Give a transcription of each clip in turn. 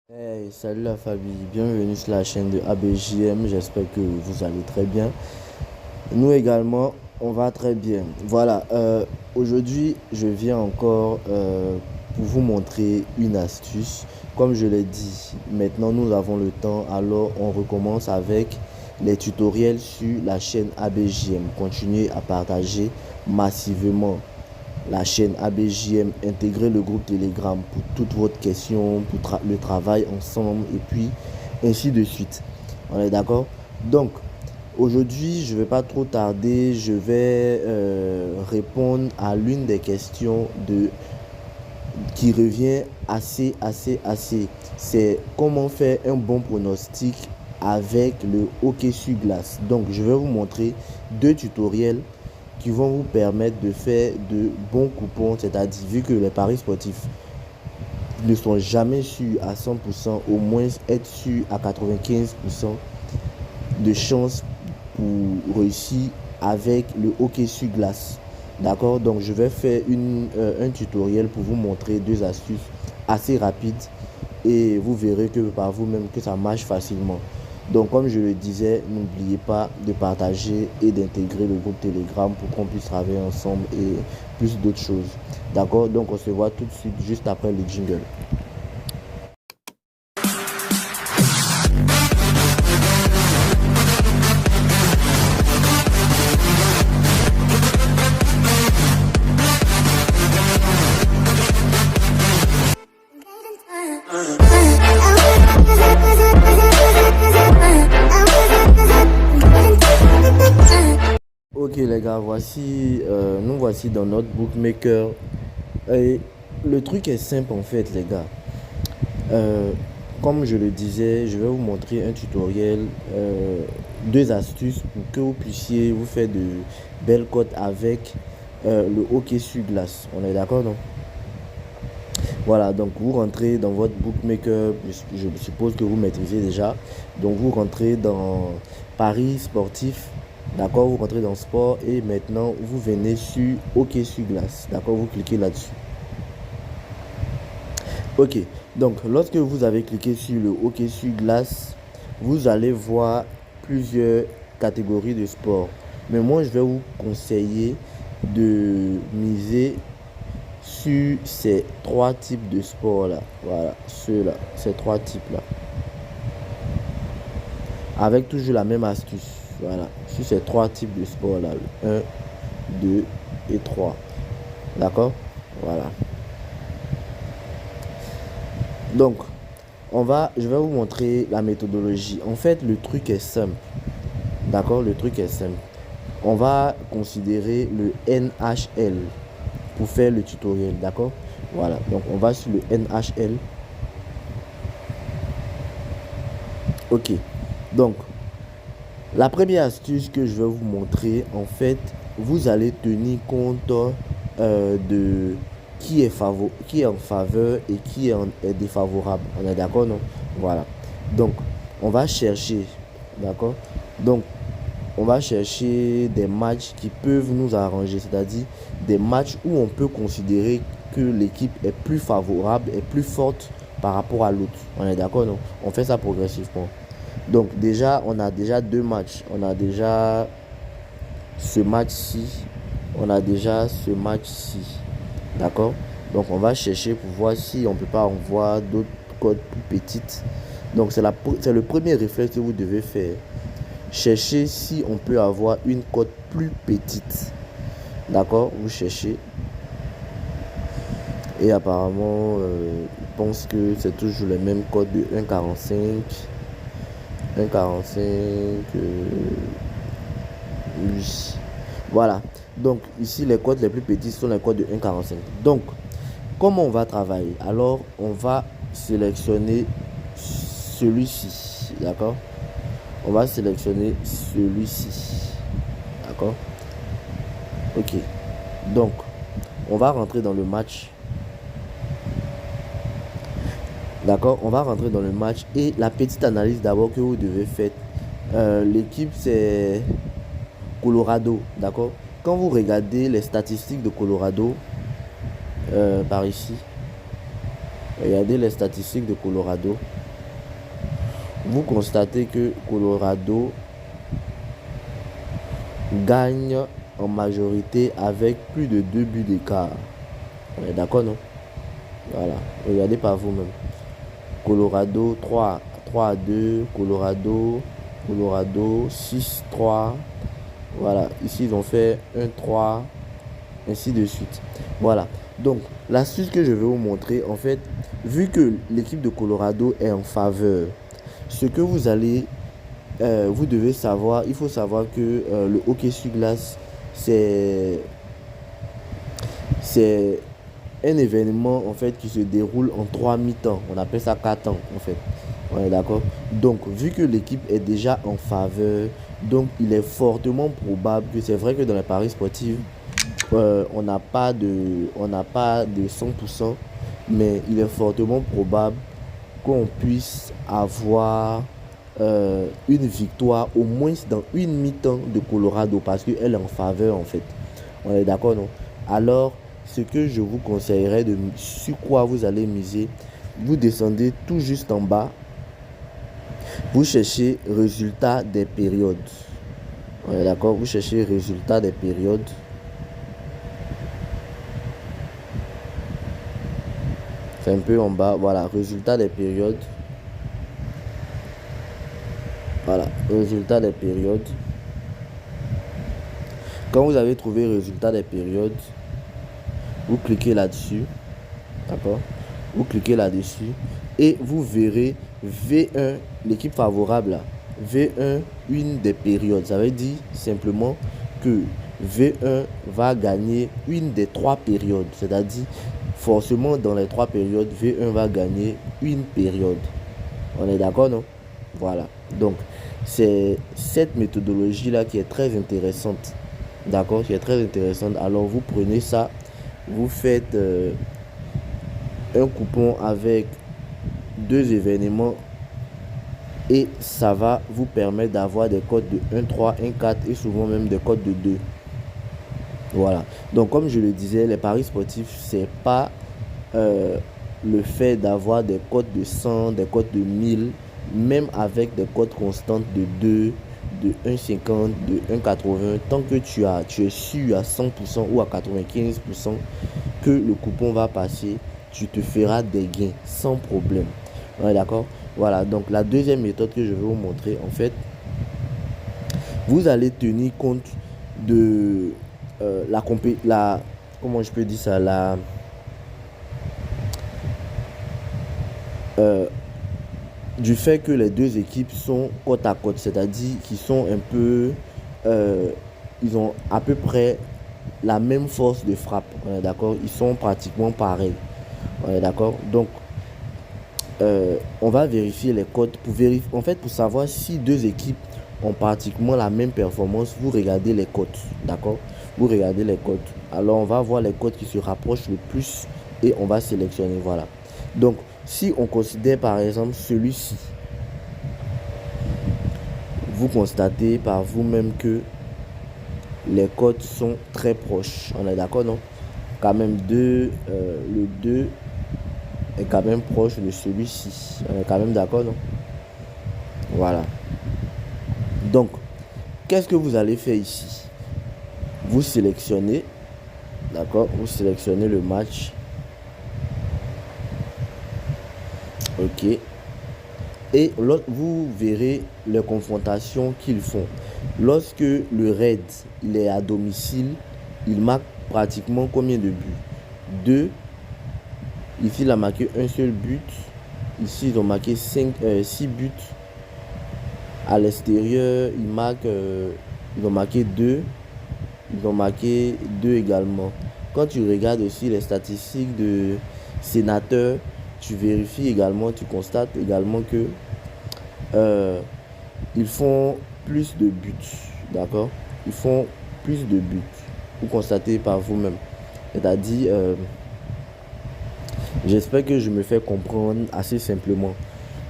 Hey, salut la famille, bienvenue sur la chaîne de ABJM, j'espère que vous allez très bien. Nous également, on va très bien. Voilà, aujourd'hui, je viens encore pour vous montrer une astuce. Comme je l'ai dit, maintenant nous avons le temps, alors on recommence avec les tutoriels sur la chaîne ABJM. Continuez à partager massivement la chaîne ABJM, intégrer le groupe Telegram pour toutes vos questions, pour le travail ensemble et puis ainsi de suite. On est d'accord? Donc, aujourd'hui, je ne vais pas trop tarder, je vais répondre à l'une des questions qui revient assez. C'est comment faire un bon pronostic avec le hockey sur glace. Donc, je vais vous montrer deux tutoriels qui vont vous permettre de faire de bons coupons, c'est-à-dire vu que les paris sportifs ne sont jamais sûrs à 100%, au moins être sûr à 95% de chances pour réussir avec le hockey sur glace. D'accord? Donc je vais faire un tutoriel pour vous montrer deux astuces assez rapides et vous verrez que par vous-même que ça marche facilement. Donc comme je le disais, n'oubliez pas de partager et d'intégrer le groupe Telegram pour qu'on puisse travailler ensemble et plus d'autres choses. D'accord? Donc on se voit tout de suite juste après le jingle. Ok les gars, nous voici dans notre bookmaker. Et le truc est simple en fait les gars. Euh, Comme je le disais, je vais vous montrer un tutoriel, deux astuces pour que vous puissiez vous faire de belles cotes avec le hockey sur glace. On est d'accord, non? Voilà, donc vous rentrez dans votre bookmaker, je suppose que vous maîtrisez déjà. Donc vous rentrez dans Paris sportif, d'accord? Vous rentrez dans sport et maintenant vous venez sur hockey sur glace, d'accord? Vous cliquez là-dessus. Ok, donc lorsque vous avez cliqué sur le hockey sur glace, vous allez voir plusieurs catégories de sport. Mais moi, je vais vous conseiller de miser sur ces trois types de sport là. Voilà, ceux-là, ces trois types-là. Avec toujours la même astuce. Voilà, sur ces trois types de sport là. Le 1, 2 et 3. D'accord? Voilà. Donc, je vais vous montrer la méthodologie. En fait, le truc est simple. D'accord? Le truc est simple. On va considérer le NHL pour faire le tutoriel. D'accord? Voilà. Donc, on va sur le NHL. Ok. Donc, la première astuce que je vais vous montrer, en fait, vous allez tenir compte de qui est en faveur et qui est défavorable. On est d'accord, non? Voilà. Donc, on va chercher, d'accord? Donc, on va chercher des matchs qui peuvent nous arranger, c'est-à-dire des matchs où on peut considérer que l'équipe est plus favorable, est plus forte par rapport à l'autre. On est d'accord, non? On fait ça progressivement. Donc déjà, on a déjà deux matchs. On a déjà ce match-ci. On a déjà ce match-ci. D'accord? Donc on va chercher pour voir si on ne peut pas en voir d'autres codes plus petites. Donc c'est le premier réflexe que vous devez faire. Cherchez si on peut avoir une cote plus petite. D'accord? Vous cherchez. Et apparemment, je pense que c'est toujours les mêmes codes de 1,45. 1,45. Oui. Voilà. Donc ici, les codes les plus petits sont les codes de 1,45. Donc, comment on va travailler? Alors, on va sélectionner celui-ci. D'accord? On va sélectionner celui-ci. D'accord? Ok. Donc, on va rentrer dans le match. D'accord? On va rentrer dans le match. Et la petite analyse d'abord que vous devez faire. L'équipe, c'est Colorado. D'accord? Quand vous regardez les statistiques de Colorado, par ici, Regardez les statistiques de Colorado. Vous constatez que Colorado gagne en majorité avec plus de 2 buts d'écart. On est d'accord, non? Voilà, regardez par vous-même. Colorado 3-2, Colorado 6-3. Voilà, ici ils ont fait 1-3, ainsi de suite. Voilà, donc l'astuce que je vais vous montrer, en fait, vu que l'équipe de Colorado est en faveur, ce que vous devez savoir, il faut savoir que le hockey sur glace, c'est un événement en fait qui se déroule en 3 mi-temps. On appelle ça 4 temps en fait. On est d'accord? Donc, vu que l'équipe est déjà en faveur, donc il est fortement probable que c'est vrai que dans les paris sportifs, on n'a pas de 100%, mais il est fortement probable qu'on puisse avoir une victoire au moins dans une mi-temps de Colorado parce qu'elle est en faveur en fait. On est d'accord, non? Alors, ce que je vous conseillerais sur quoi vous allez miser, vous descendez tout juste en bas, vous cherchez résultat des périodes. On est d'accord? Vous cherchez résultat des périodes. C'est un peu en bas. Voilà, résultat des périodes. Voilà, résultat des périodes. Quand vous avez trouvé résultat des périodes, vous cliquez là-dessus. D'accord? Vous cliquez là-dessus et vous verrez V1, l'équipe favorable là. V1, une des périodes. Ça veut dire simplement que V1 va gagner une des 3 périodes. C'est-à-dire, forcément, dans les 3 périodes, V1 va gagner une période. On est d'accord, non? Voilà. Donc, c'est cette méthodologie-là qui est très intéressante. D'accord? Qui est très intéressante. Alors, vous prenez ça, vous faites un coupon avec 2 événements et ça va vous permettre d'avoir des codes de 1-3, 1-4 et souvent même des codes de 2. Voilà. Donc, comme je le disais, les paris sportifs, c'est pas le fait d'avoir des codes de 100, des codes de 1000, même avec des codes constantes de 2, de 1,50, de 1,80, tant que tu es sûr à 100% ou à 95% que le coupon va passer, tu te feras des gains sans problème. Ouais, d'accord? Voilà, donc la deuxième méthode que je vais vous montrer, en fait, vous allez tenir compte de comment je peux dire ça, du fait que les 2 équipes sont côte à côte, c'est-à-dire qu'ils sont un peu, ils ont à peu près la même force de frappe, on est d'accord? Ils sont pratiquement pareils, on est d'accord? Donc, on va vérifier les codes en fait, pour savoir si 2 équipes ont pratiquement la même performance. Vous regardez les codes, d'accord? Vous regardez les codes. Alors, on va voir les codes qui se rapprochent le plus et on va sélectionner. Voilà. Donc, si on considère par exemple celui-ci, vous constatez par vous-même que les codes sont très proches. On est d'accord, non? Quand même le 2 est quand même proche de celui-ci. On est quand même d'accord, non? Voilà. Donc, qu'est-ce que vous allez faire ici? Vous sélectionnez, d'accord? Vous sélectionnez le match. Ok. Et vous verrez les confrontations qu'ils font. Lorsque le Red il est à domicile, il marque pratiquement combien de buts? 2. Ici, il a marqué un seul but. Ici, ils ont marqué 6 buts. À l'extérieur, ils ont marqué 2. Ils ont marqué 2 également. Quand tu regardes aussi les statistiques de Sénateur, tu vérifies également, tu constates également que ils font plus de buts. D'accord? Ils font plus de buts. Vous constatez par vous-même. C'est-à-dire, j'espère que je me fais comprendre assez simplement.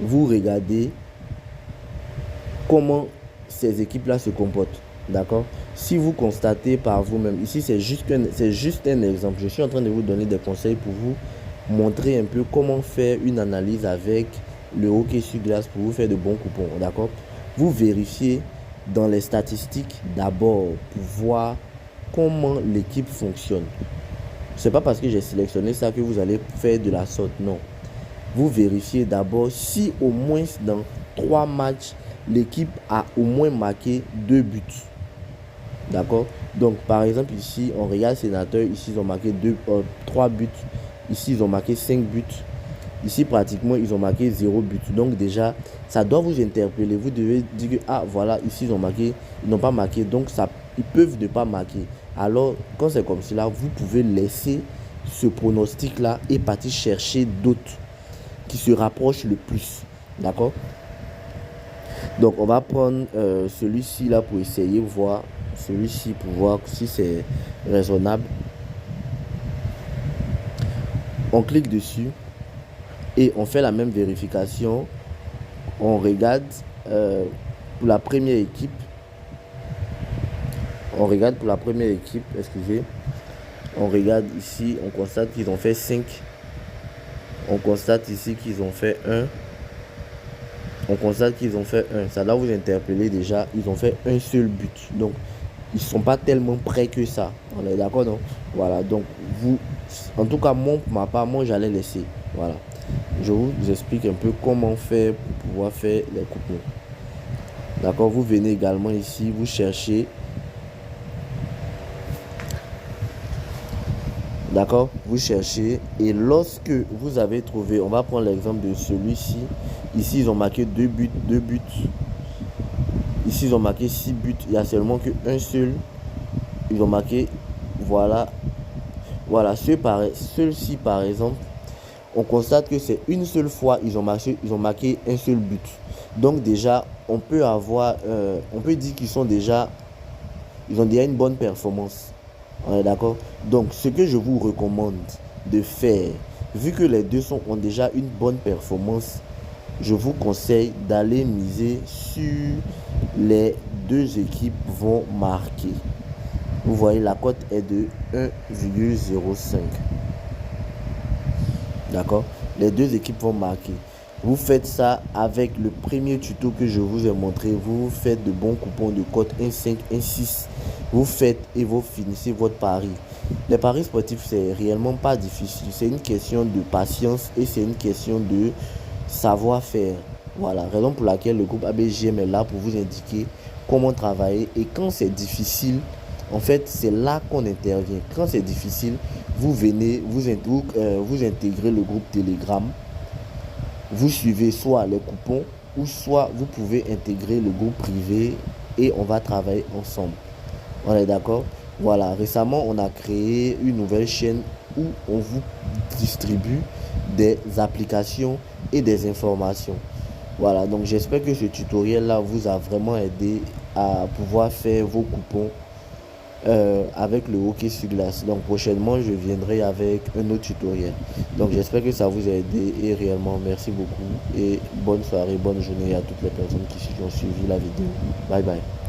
Vous regardez comment ces équipes-là se comportent. D'accord? Si vous constatez par vous-même, ici c'est juste un exemple. Je suis en train de vous donner des conseils pour vous montrer un peu comment faire une analyse avec le hockey sur glace pour vous faire de bons coupons, d'accord? Vous vérifiez dans les statistiques d'abord pour voir comment l'équipe fonctionne. C'est pas parce que j'ai sélectionné ça que vous allez faire de la sorte, non. Vous vérifiez d'abord si au moins dans 3 matchs, l'équipe a au moins marqué 2 buts. D'accord? Donc, par exemple, ici, on regarde Sénateur. Ici, ils ont marqué 3 buts. Ici, ils ont marqué 5 buts. Ici, pratiquement, ils ont marqué 0 but. Donc, déjà, ça doit vous interpeller. Vous devez dire que, ah, voilà, ici, ils n'ont pas marqué. Donc, ils peuvent ne pas marquer. Alors, quand c'est comme cela, vous pouvez laisser ce pronostic-là et partir chercher d'autres qui se rapprochent le plus. D'accord? Donc, on va prendre celui-ci là pour essayer de voir. Celui-ci pour voir si c'est raisonnable. On clique dessus et on fait la même vérification. On regarde pour la première équipe. On regarde pour la première équipe, excusez. On regarde ici, on constate qu'ils ont fait 5. On constate ici qu'ils ont fait 1. On constate qu'ils ont fait 1. Ça doit vous interpeller déjà. Ils ont fait un seul but. Donc, ils ne sont pas tellement près que ça. On est d'accord, non? Voilà. Donc, vous, en tout cas, pour ma part, moi, j'allais laisser. Voilà. Je vous explique un peu comment faire pour pouvoir faire les coupons. D'accord? Vous venez également ici, vous cherchez. D'accord? Vous cherchez. Et lorsque vous avez trouvé, on va prendre l'exemple de celui-ci. Ici, ils ont marqué 2 buts, 2 buts. Ici, ils ont marqué 6 buts. Il n'y a seulement qu'un seul. Ils ont marqué, voilà. Voilà, ceux-ci, par exemple, on constate que c'est une seule fois, ils ont marqué un seul but. Donc, déjà, on peut dire qu'ils ont déjà une bonne performance. On est d'accord? Donc, ce que je vous recommande de faire, vu que les deux ont déjà une bonne performance, je vous conseille d'aller miser sur les deux équipes vont marquer. Vous voyez, la cote est de 1,05. D'accord? Les deux équipes vont marquer. Vous faites ça avec le premier tuto que je vous ai montré. Vous faites de bons coupons de cote 1,5, 1,6. Vous faites et vous finissez votre pari. Les paris sportifs, c'est réellement pas difficile. C'est une question de patience et c'est une question de savoir-faire. Voilà, raison pour laquelle le groupe ABJM est là pour vous indiquer comment travailler. Et quand c'est difficile, en fait, c'est là qu'on intervient. Quand c'est difficile, vous venez, vous intégrez le groupe Telegram. Vous suivez soit les coupons ou soit vous pouvez intégrer le groupe privé et on va travailler ensemble. On est d'accord? Voilà, récemment, on a créé une nouvelle chaîne où on vous distribue des applications et des informations. Voilà, donc j'espère que ce tutoriel-là vous a vraiment aidé à pouvoir faire vos coupons avec le hockey sur glace. Donc prochainement, je viendrai avec un autre tutoriel. Donc j'espère que ça vous a aidé et réellement merci beaucoup et bonne soirée, bonne journée à toutes les personnes qui ont suivi la vidéo. Bye bye.